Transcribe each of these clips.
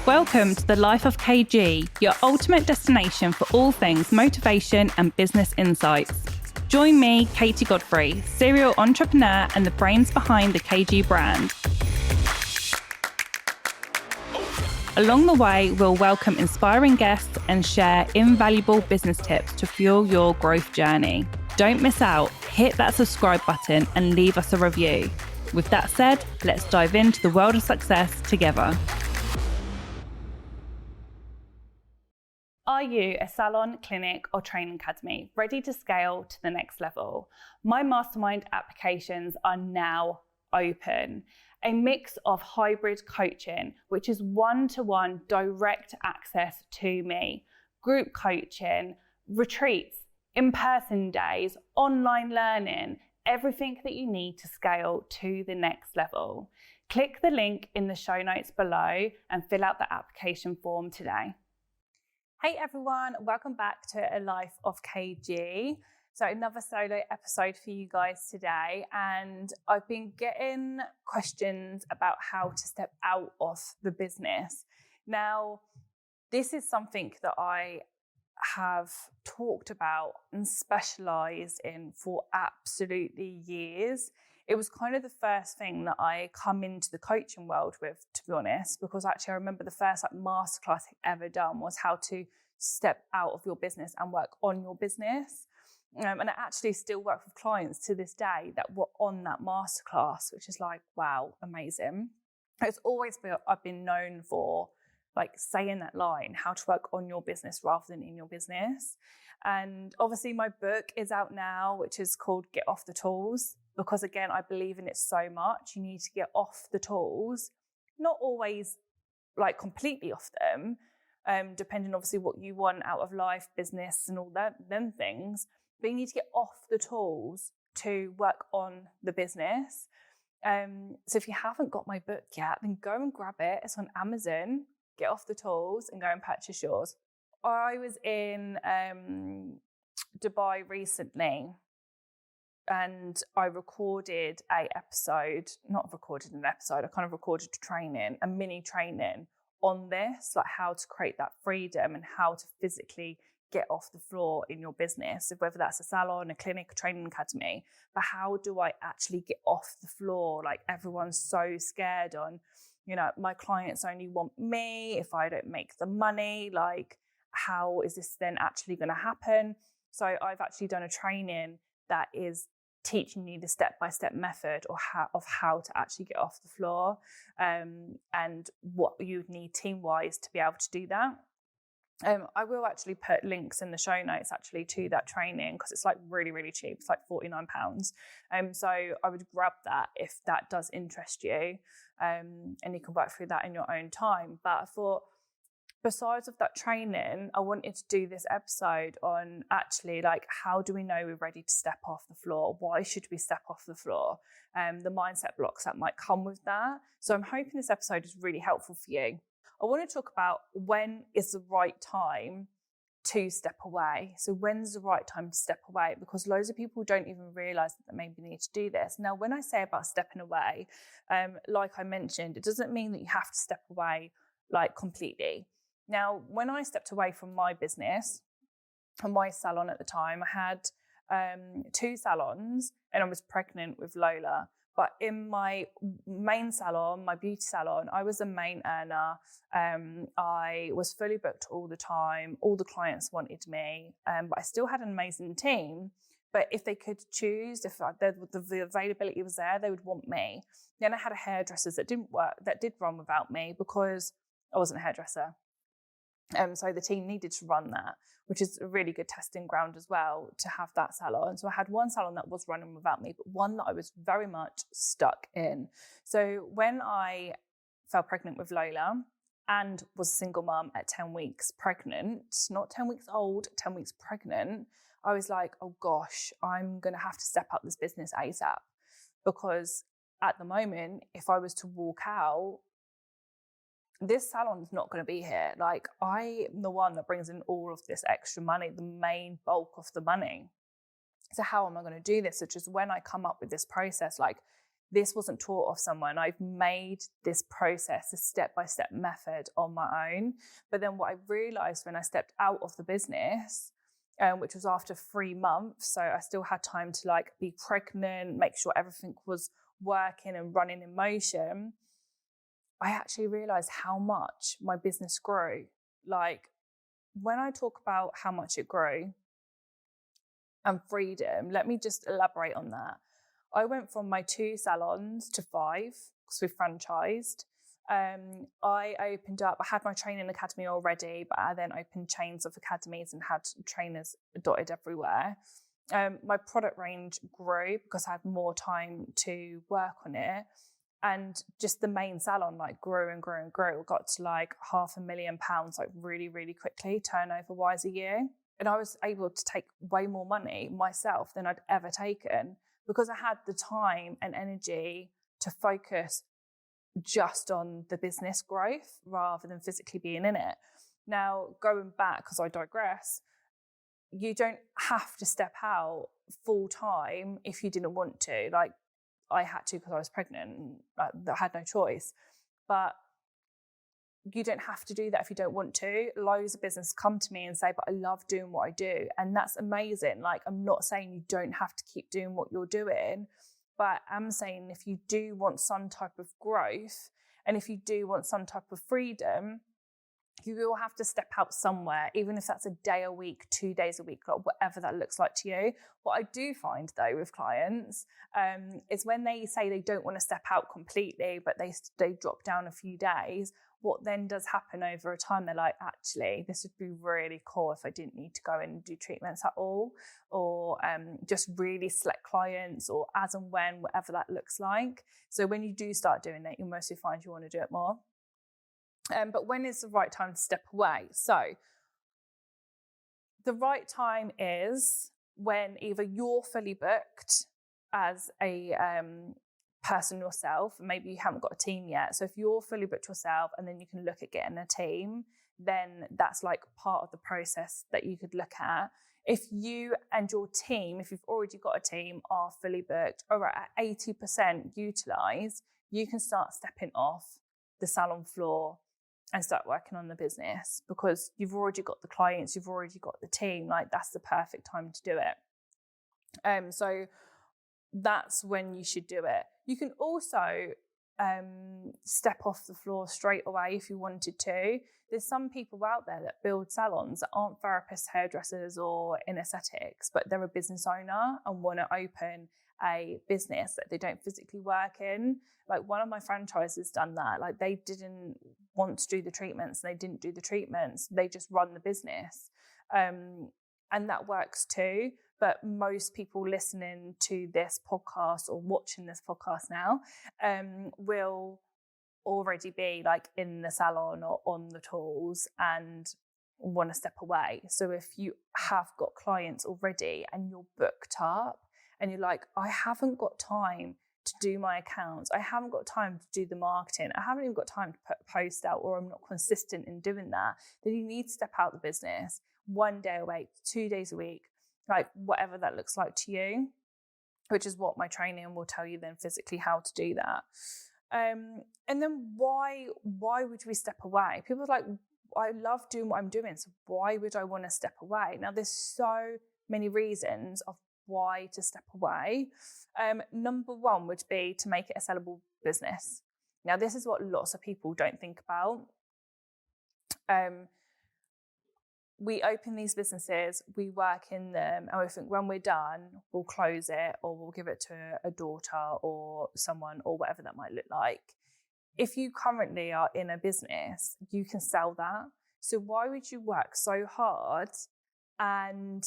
Welcome to the Life of KG, your ultimate destination for all things motivation and business insights. Join me, Katie Godfrey, serial entrepreneur and the brains behind the KG brand. Along the way, we'll welcome inspiring guests and share invaluable business tips to fuel your growth journey. Don't miss out. Hit that subscribe button and leave us a review. With that said, let's dive into the world of success together. Are you a salon, clinic, or training academy ready to scale to the next level? My mastermind applications are now open. A mix of hybrid coaching, which is one-to-one direct access to me, group coaching, retreats, in-person days, online learning, everything that you need to scale to the next level. Click the link in the show notes below and fill out the application form today. Hey everyone, welcome back to A Life of KG. So another solo episode for you guys today, and I've been getting questions about how to step out of the business. Now, this is something that I have talked about and specialized in for absolutely years. It was kind of the first thing that I come into the coaching world with, to be honest, because actually I remember the first masterclass I ever done was how to step out of your business and work on your business. And I actually still work with clients to this day that were on that masterclass, which is wow, amazing. It's always been, I've been known for saying that line, how to work on your business rather than in your business. And obviously my book is out now, which is called Get Off the Tools, because again, I believe in it so much. You need to get off the tools, not always completely off them, depending obviously what you want out of life, business and all that, them things. But you need to get off the tools to work on the business. So if you haven't got my book yet, then go and grab it. It's on Amazon. Get Off the Tools and go and purchase yours. I was in Dubai recently and I recorded I kind of recorded a mini training on this, how to create that freedom and how to physically get off the floor in your business, whether that's a salon, a clinic, a training academy. But how do I actually get off the floor? Everyone's so scared on, my clients only want me if I don't make the money. How is this then actually going to happen? So I've actually done a training that is teaching you the step-by-step method of how to actually get off the floor, and what you would need team-wise to be able to do that. I will actually put links in the show notes actually to that training, because it's really, really cheap. It's £49. So I would grab that if that does interest you, and you can work through that in your own time. But I thought, besides of that training, I wanted to do this episode on actually how do we know we're ready to step off the floor? Why should we step off the floor? The mindset blocks that might come with that. So I'm hoping this episode is really helpful for you. I want to talk about when is the right time to step away. So when's the right time to step away? Because loads of people don't even realize that they maybe need to do this. Now, when I say about stepping away, like I mentioned, it doesn't mean that you have to step away completely. Now, when I stepped away from my business and my salon at the time, I had 2 salons and I was pregnant with Lola. But in my main salon, my beauty salon, I was a main earner. I was fully booked all the time. All the clients wanted me, but I still had an amazing team. But if they could choose, if the availability was there, they would want me. Then I had a hairdresser that did run without me because I wasn't a hairdresser. So the team needed to run that, which is a really good testing ground as well to have that salon. So I had one salon that was running without me, but one that I was very much stuck in. So when I fell pregnant with Lola and was a single mum at 10 weeks pregnant, not 10 weeks old, 10 weeks pregnant, I was like, oh gosh, I'm going to have to step up this business ASAP, because at the moment, if I was to walk out, this salon's not going to be here. I am the one that brings in all of this extra money, the main bulk of the money. So how am I going to do this? Which is when I come up with this process, this wasn't taught off someone. I've made this process, a step-by-step method on my own. But then what I realized when I stepped out of the business, which was after 3 months, so I still had time to like be pregnant, make sure everything was working and running in motion, I actually realized how much my business grew. Like, when I talk about how much it grew and freedom, let me just elaborate on that. I went from my 2 salons to 5 because we franchised. I opened up, I had my training academy already, but I then opened chains of academies and had trainers dotted everywhere. My product range grew because I had more time to work on it. And just the main salon like grew and grew and grew. It got to like £500,000 like really, really quickly, turnover wise, a year. And I was able to take way more money myself than I'd ever taken because I had the time and energy to focus just on the business growth rather than physically being in it. Now, going back, because I digress, you don't have to step out full time if you didn't want to. Like, I had to because I was pregnant and I had no choice. But you don't have to do that if you don't want to. Loads of businesses come to me and say, but I love doing what I do. And that's amazing. Like, I'm not saying you don't have to keep doing what you're doing, but I'm saying if you do want some type of growth and if you do want some type of freedom, you will have to step out somewhere, even if that's a day a week, 2 days a week, or whatever that looks like to you. What I do find though with clients is when they say they don't want to step out completely, but they drop down a few days, what then does happen over a time, they're like, actually, this would be really cool if I didn't need to go in and do treatments at all, or just really select clients, or as and when, whatever that looks like. So when you do start doing that, you'll mostly find you want to do it more. But when is the right time to step away? So the right time is when either you're fully booked as a person yourself, and maybe you haven't got a team yet. So if you're fully booked yourself and then you can look at getting a team, then that's like part of the process that you could look at. If you and your team, if you've already got a team, are fully booked or at 80% utilised, you can start stepping off the salon floor and start working on the business because you've already got the clients, you've already got the team. Like, that's the perfect time to do it. So that's when you should do it. You can also step off the floor straight away if you wanted to. There's some people out there that build salons that aren't therapists, hairdressers, or in aesthetics, but they're a business owner and want to open a business that they don't physically work in. Like, one of my franchises done that. Like, they didn't want to do the treatments, they didn't do the treatments, they just run the business. And that works too. But most people listening to this podcast or watching this podcast now will already be like in the salon or on the tools and want to step away. So if you have got clients already and you're booked up and you're like, I haven't got time to do my accounts, I haven't got time to do the marketing, I haven't even got time to put a post out, or I'm not consistent in doing that, then you need to step out of the business 1 day a week, 2 days a week, like whatever that looks like to you, which is what my training will tell you then physically how to do that. And then why would we step away? People are like, I love doing what I'm doing, so why would I want to step away? Now, there's so many reasons of why to step away. Number one would be to make it a sellable business. Now, this is what lots of people don't think about. We open these businesses, we work in them, and we think when we're done, we'll close it or we'll give it to a daughter or someone or whatever that might look like. If you currently are in a business, you can sell that. So why would you work so hard and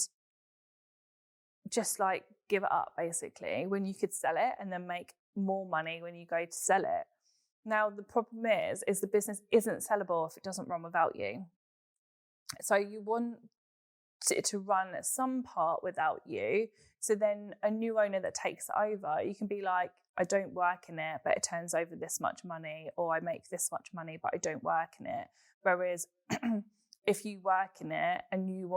just like give it up basically when you could sell it and then make more money when you go to sell it? Now, the problem is the business isn't sellable if it doesn't run without you. So you want it to run at some part without you. So then a new owner that takes it over, you can be like, I don't work in it, but it turns over this much money, or I make this much money, but I don't work in it. Whereas if you work in it and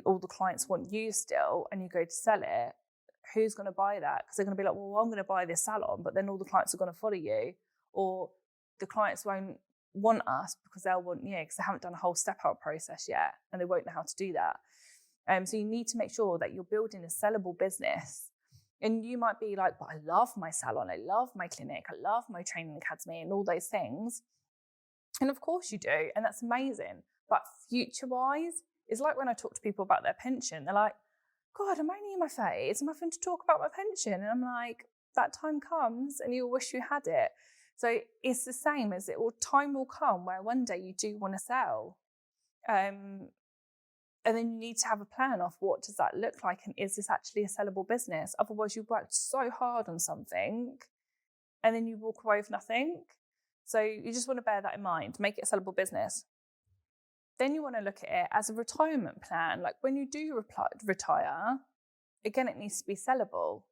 all the clients want you still, and you go to sell it, who's going to buy that? Because they're going to be like, well, I'm going to buy this salon, but then all the clients are going to follow you, or the clients won't want us because they'll want you because they haven't done a whole step out process yet and they won't know how to do that. So you need to make sure that you're building a sellable business. And you might be like, but I love my salon, I love my clinic, I love my training academy and all those things. And of course you do, and that's amazing. But future-wise, it's like when I talk to people about their pension, they're like, God, I'm only in my 30s, I'm having to talk about my pension. And I'm like, that time comes and you'll wish you had it. So it's the same as time will come where one day you do want to sell. And then you need to have a plan of what does that look like and is this actually a sellable business? Otherwise you've worked so hard on something and then you walk away with nothing. So you just want to bear that in mind, make it a sellable business. Then you want to look at it as a retirement plan. Like when you do retire, again, it needs to be sellable.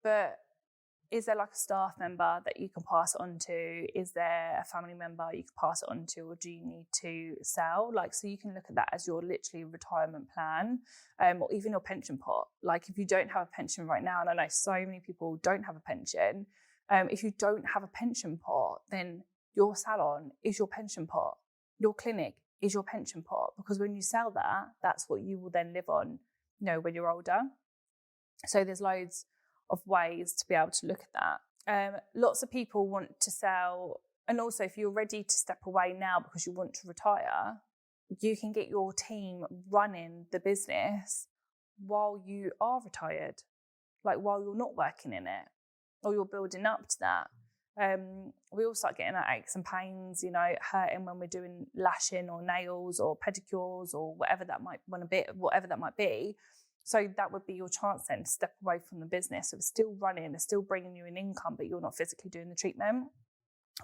But is there like a staff member that you can pass it on to? Is there a family member you can pass it on to? Or do you need to sell? Like, so you can look at that as your literally retirement plan, or even your pension pot. Like if you don't have a pension right now, and I know so many people don't have a pension, if you don't have a pension pot, then your salon is your pension pot. Your clinic is your pension pot, because when you sell that, that's what you will then live on, when you're older. So there's loads of ways to be able to look at that. Lots of people want to sell, and also if you're ready to step away now because you want to retire, you can get your team running the business while you are retired, like while you're not working in it, or you're building up to that. We all start getting our aches and pains, hurting when we're doing lashing or nails or pedicures or whatever that might be. So that would be your chance then to step away from the business. So it's still running, it's still bringing you an income, but you're not physically doing the treatment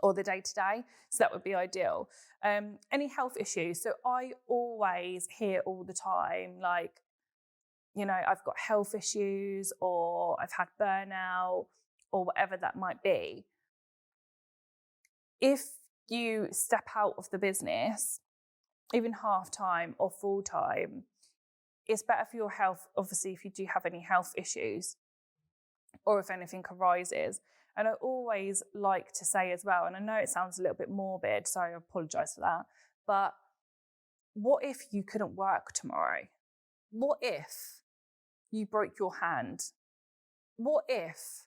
or the day-to-day. So that would be ideal. Any health issues? So I always hear all the time, like, I've got health issues or I've had burnout or whatever that might be. If you step out of the business, even half-time or full-time, it's better for your health, obviously, if you do have any health issues or if anything arises. And I always like to say as well, and I know it sounds a little bit morbid, so I apologise for that, but what if you couldn't work tomorrow? What if you broke your hand? What if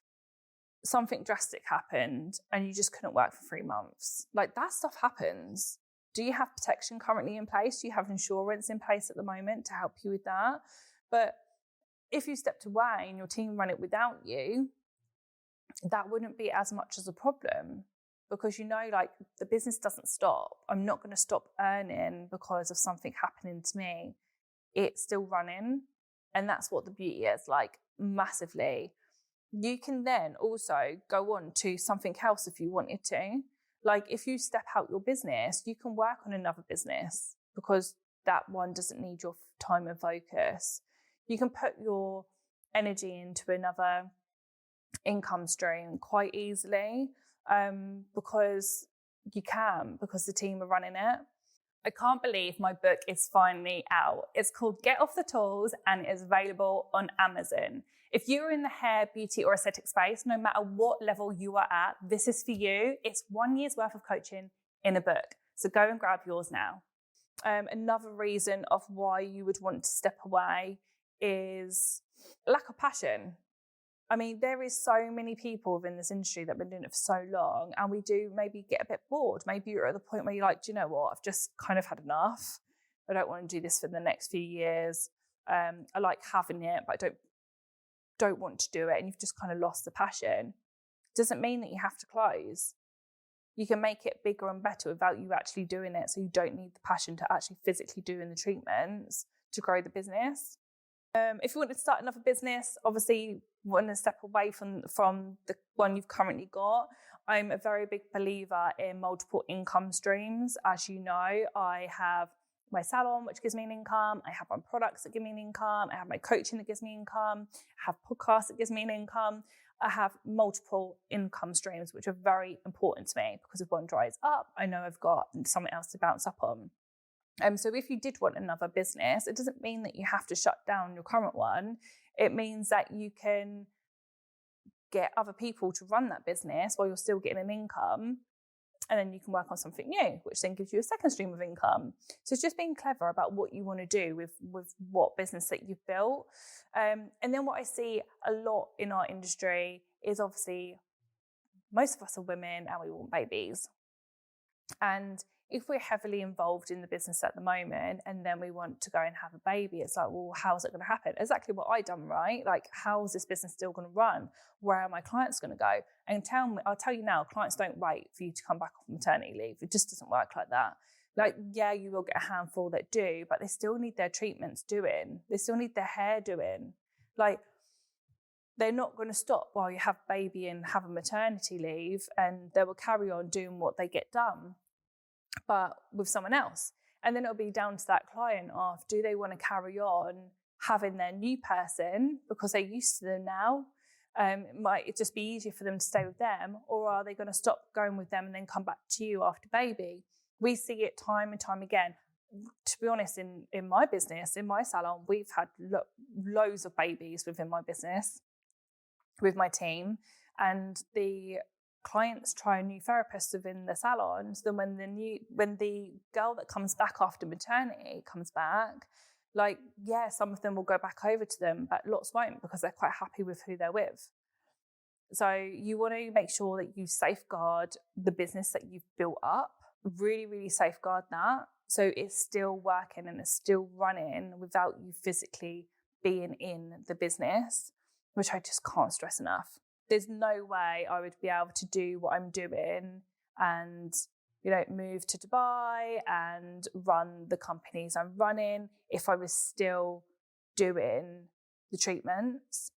something drastic happened and you just couldn't work for 3 months? Like, that stuff happens. Do you have protection currently in place? Do you have insurance in place at the moment to help you with that? But if you stepped away and your team ran it without you, that wouldn't be as much as a problem, because like the business doesn't stop. I'm not going to stop earning because of something happening to me. It's still running. And that's what the beauty is, like, massively. You can then also go on to something else if you wanted to. Like if you step out your business, you can work on another business because that one doesn't need your time and focus. You can put your energy into another income stream quite easily, because the team are running it. I can't believe my book is finally out. It's called Get Off the Tools and it is available on Amazon. If you're in the hair, beauty or aesthetic space, no matter what level you are at, this is for you. It's 1 year's worth of coaching in a book. So go and grab yours now. Another reason of why you would want to step away is lack of passion. I mean, there is so many people within this industry that have been doing it for so long, and we do maybe get a bit bored. Maybe you're at the point where you're like, do you know what? I've just kind of had enough. I don't want to do this for the next few years. I like having it, but I don't want to do it. And you've just kind of lost the passion. Doesn't mean that you have to close. You can make it bigger and better without you actually doing it. So you don't need the passion to actually physically doing the treatments to grow the business. If you want to start another business, obviously want to step away from the one you've currently got. I'm a very big believer in multiple income streams. As you know, I have my salon, which gives me an income. I have my products that give me an income. I have my coaching that gives me income. I have podcasts that gives me an income. I have multiple income streams, which are very important to me, because if one dries up, I know I've got something else to bounce up on. So if you did want another business, it doesn't mean that you have to shut down your current one. It means that you can get other people to run that business while you're still getting an income. And then you can work on something new, which then gives you a second stream of income. So it's just being clever about what you want to do with what business that you've built. And then what I see a lot in our industry is, obviously, most of us are women and we want babies. And if we're heavily involved in the business at the moment and then we want to go and have a baby, it's like, well, how's it going to happen? Exactly what I done, right? Like, how's this business still going to run? Where are my clients going to go? And I'll tell you now, clients don't wait for you to come back off maternity leave. It just doesn't work like that. Like, yeah, you will get a handful that do, but they still need their treatments doing. They still need their hair doing. Like, they're not going to stop while you have a baby and have a maternity leave, and they will carry on doing what they get done, but with someone else. And then it'll be down to that client of, do they want to carry on having their new person because they're used to them now? It might just be easier for them to stay with them, or are they going to stop going with them and then come back to you after baby? We see it time and time again. To be honest, in my business, in my salon, we've had loads of babies within my business with my team, and the clients try a new therapist within the salon. So then when the girl that comes back after maternity comes back, like, yeah, some of them will go back over to them, but lots won't, because they're quite happy with who they're with. So you want to make sure that you safeguard the business that you've built up, really, really safeguard that, so it's still working and it's still running without you physically being in the business, which I just can't stress enough. There's no way I would be able to do what I'm doing and, move to Dubai and run the companies I'm running if I was still doing the treatments.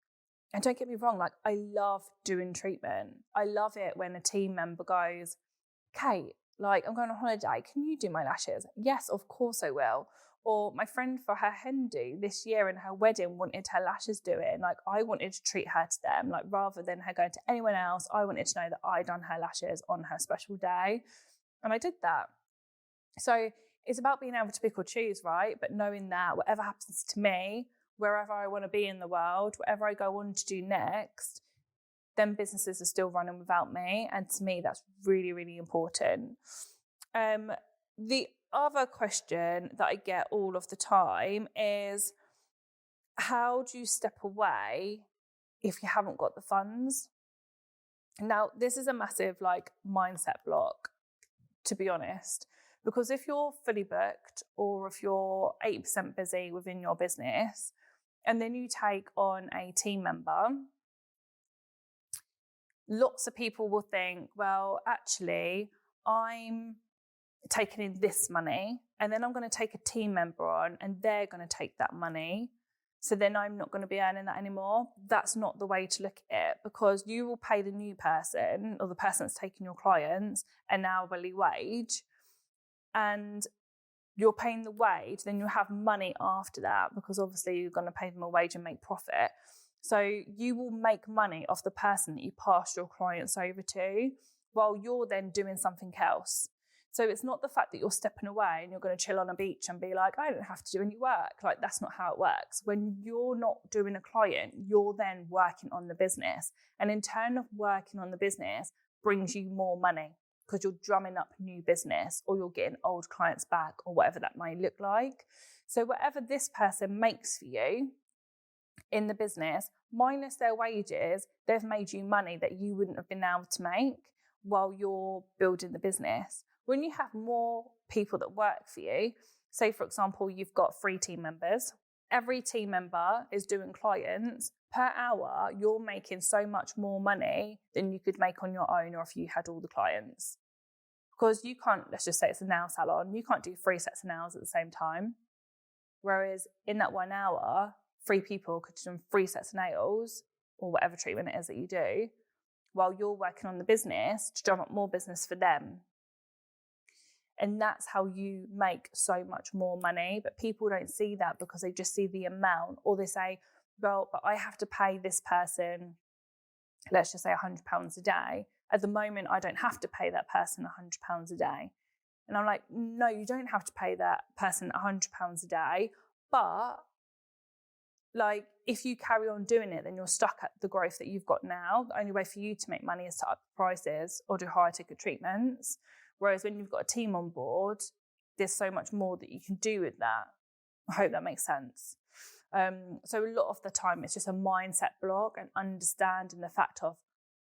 And don't get me wrong, like, I love doing treatment. I love it when a team member goes, Kate, like, I'm going on holiday, can you do my lashes? Yes, of course I will. Or my friend, for her hen do this year and her wedding, wanted her lashes doing. Like, I wanted to treat her to them. Like, rather than her going to anyone else, I wanted to know that I done her lashes on her special day. And I did that. So it's about being able to pick or choose, right? But knowing that whatever happens to me, wherever I want to be in the world, whatever I go on to do next, then businesses are still running without me. And to me, that's really, really important. The other question that I get all of the time is, how do you step away if you haven't got the funds? Now, this is a massive mindset block, to be honest, because if you're fully booked or if you're 80% busy within your business and then you take on a team member, lots of people will think, well, actually, I'm taking in this money and then I'm going to take a team member on and they're going to take that money. So then I'm not going to be earning that anymore. That's not the way to look at it, because you will pay the new person or the person that's taking your clients an hourly wage, and you're paying the wage, then you'll have money after that, because obviously you're going to pay them a wage and make profit. So you will make money off the person that you pass your clients over to while you're then doing something else. So it's not the fact that you're stepping away and you're going to chill on a beach and be like, I don't have to do any work. Like, that's not how it works. When you're not doing a client, you're then working on the business. And in turn of working on the business brings you more money, because you're drumming up new business or you're getting old clients back or whatever that might look like. So whatever this person makes for you in the business, minus their wages, they've made you money that you wouldn't have been able to make while you're building the business. When you have more people that work for you, say, for example, you've got 3 team members, every team member is doing clients per hour, you're making so much more money than you could make on your own or if you had all the clients. Because you can't, let's just say it's a nail salon, you can't do 3 sets of nails at the same time. Whereas in that 1 hour, 3 people could do 3 sets of nails or whatever treatment it is that you do, while you're working on the business to drum up more business for them. And that's how you make so much more money. But people don't see that because they just see the amount, or they say, well, but I have to pay this person, let's just say £100 a day. At the moment, I don't have to pay that person £100 a day. And I'm like, no, you don't have to pay that person £100 a day. But like, if you carry on doing it, then you're stuck at the growth that you've got now. The only way for you to make money is to up the prices or do higher ticket treatments. Whereas when you've got a team on board, there's so much more that you can do with that. I hope that makes sense. So a lot of the time it's just a mindset block and understanding the fact of,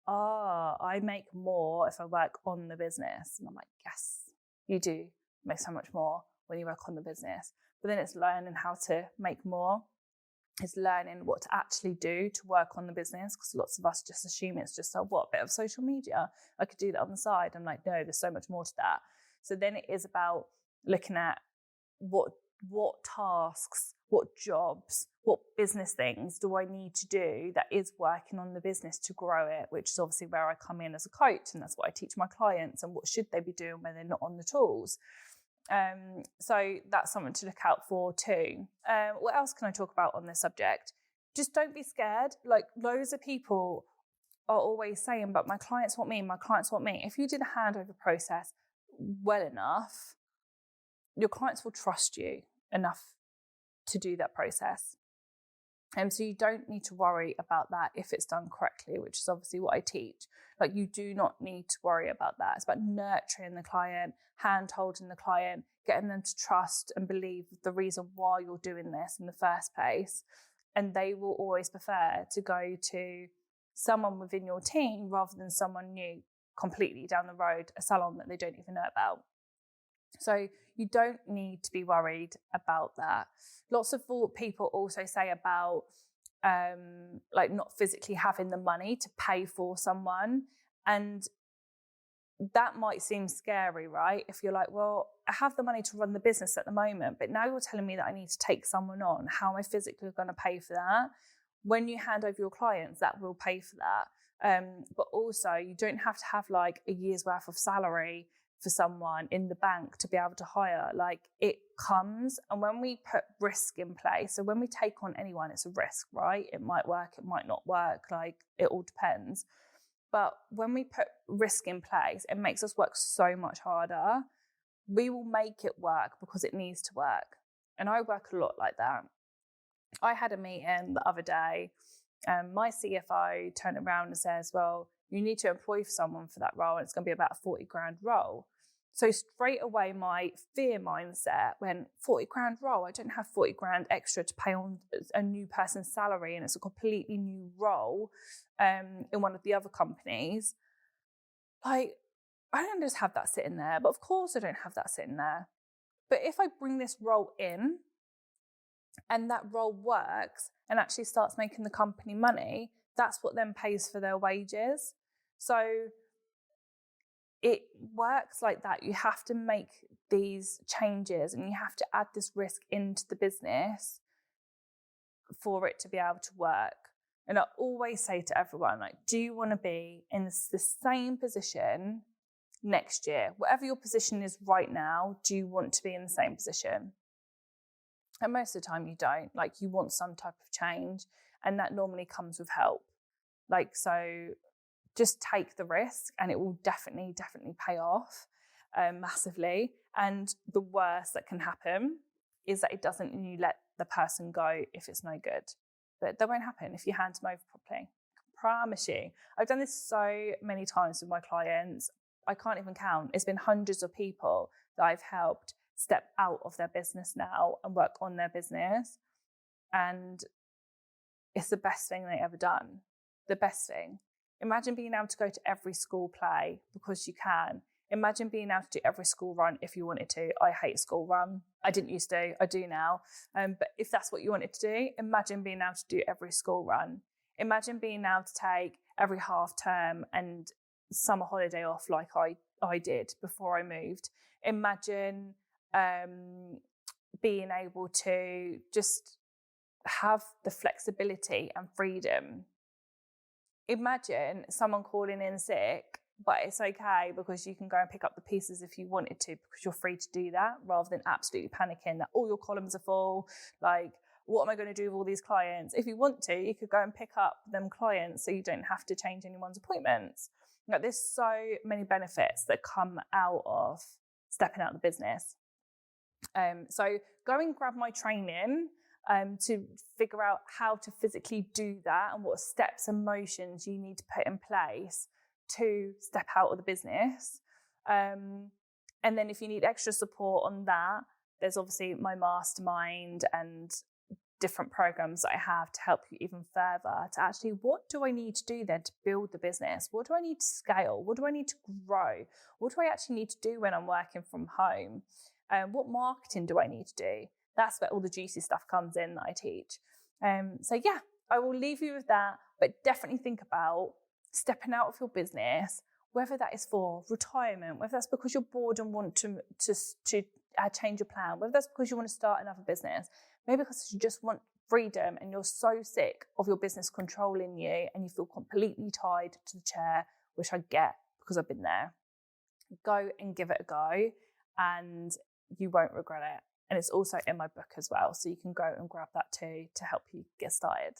I make more if I work on the business. And I'm like, yes, you do make so much more when you work on the business. But then it's learning how to make more. It's learning what to actually do to work on the business, because lots of us just assume it's just a bit of social media. I could do that on the side. I'm like, no, there's so much more to that. So then it is about looking at what tasks, what jobs, what business things do I need to do that is working on the business to grow it, which is obviously where I come in as a coach, and that's what I teach my clients, and what should they be doing when they're not on the tools. So that's something to look out for too. What else can I talk about on this subject? Just don't be scared. Like, loads of people are always saying, but my clients want me, my clients want me. If you do the handover process well enough, your clients will trust you enough to do that process. So you don't need to worry about that if it's done correctly, which is obviously what I teach. Like, you do not need to worry about that. It's about nurturing the client, hand-holding the client, getting them to trust and believe the reason why you're doing this in the first place. And they will always prefer to go to someone within your team rather than someone new completely down the road, a salon that they don't even know about. So you don't need to be worried about that. Lots of people also say about like not physically having the money to pay for someone. And that might seem scary, right? If you're like, well, I have the money to run the business at the moment, but now you're telling me that I need to take someone on. How am I physically going to pay for that? When you hand over your clients, that will pay for that. But also, you don't have to have like a year's worth of salary for someone in the bank to be able to hire. Like, it comes, and when we put risk in place, so when we take on anyone, it's a risk, right? It might work, it might not work, like, it all depends. But when we put risk in place, it makes us work so much harder. We will make it work because it needs to work. And I work a lot like that. I had a meeting the other day, and my CFO turned around and says, well, you need to employ someone for that role, and it's going to be about a 40 grand role. So straight away, my fear mindset went, 40 grand role? I don't have 40 grand extra to pay on a new person's salary, and it's a completely new role in one of the other companies. Like, I don't just have that sitting there, but of course I don't have that sitting there. But if I bring this role in and that role works and actually starts making the company money, that's what then pays for their wages. So it works like that. You have to make these changes and you have to add this risk into the business for it to be able to work. And I always say to everyone, like, do you want to be in the same position next year? Whatever your position is right now, do you want to be in the same position? And most of the time you don't. Like, you want some type of change, and that normally comes with help. Like, so just take the risk and it will definitely pay off massively. And the worst that can happen is that it doesn't, and you let the person go if it's no good. But that won't happen if you hand them over properly. I promise you. I've done this so many times with my clients. I can't even count. It's been hundreds of people that I've helped step out of their business now and work on their business. And it's the best thing they've ever done. The best thing. Imagine being able to go to every school play because you can. Imagine being able to do every school run if you wanted to. I hate school run. I didn't used to. I do now. But if that's what you wanted to do, imagine being able to do every school run. Imagine being able to take every half term and summer holiday off like I did before I moved. Imagine being able to just have the flexibility and freedom. Imagine someone calling in sick, but it's okay because you can go and pick up the pieces if you wanted to, because you're free to do that, rather than absolutely panicking that all your columns are full. Like, what am I going to do with all these clients? If you want to, you could go and pick up them clients so you don't have to change anyone's appointments. Like, there's so many benefits that come out of stepping out of the business. So go and grab my training to figure out how to physically do that and what steps and motions you need to put in place to step out of the business. And then if you need extra support on that, there's obviously my mastermind and different programs that I have to help you even further to actually, what do I need to do then to build the business? What do I need to scale? What do I need to grow? What do I actually need to do when I'm working from home? What marketing do I need to do? That's where all the juicy stuff comes in that I teach. So yeah, I will leave you with that, but definitely think about stepping out of your business, whether that is for retirement, whether that's because you're bored and want to change your plan, whether that's because you want to start another business, maybe because you just want freedom and you're so sick of your business controlling you and you feel completely tied to the chair, which I get because I've been there. Go and give it a go and you won't regret it. And it's also in my book as well, so you can go and grab that too to help you get started.